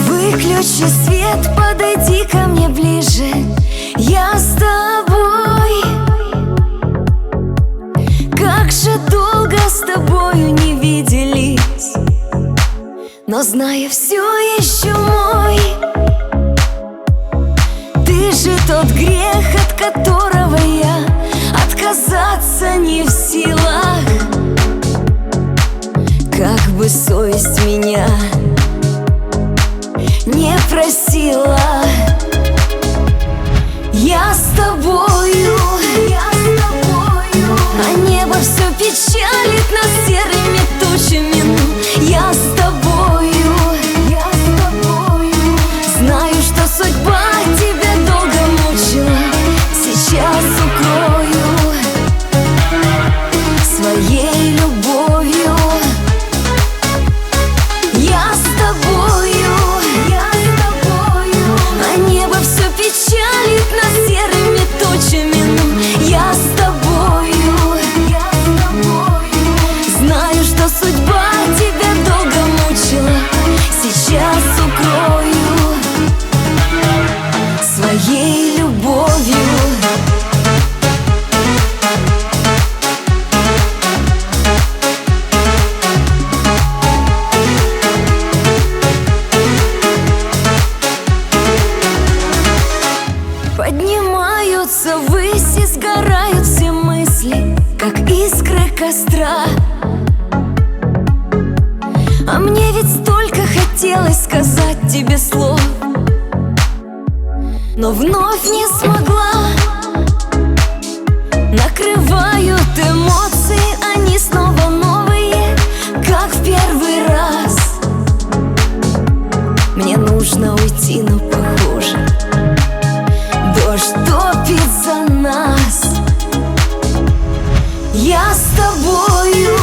Выключи свет, подойди ко мне ближе. Я с тобой. Как же долго с тобою не виделись, но знаю, все еще мой. Ты же тот грех, от которого я отказаться не в силах. Как бы совесть меня не просила. Я с тобою, а небо все печалит нас серыми тучами. Я с тобою, знаю, что судьба тебя долго мучила. Сейчас укрою своей любовью. Я с тобою, а небо все печалит нас серыми тучами. Я с тобою, знаю, что судьба тебя долго мучила. Сейчас укрою своей любовью. Поднимаются ввысь и сгорают все мысли, как искры костра. А мне ведь столько хотелось сказать тебе слов, но вновь не смогла. Накрывают эмоции, они снова новые, как в первый раз. Мне нужно уйти, но похоже, дождь топит за нас. Я с тобою,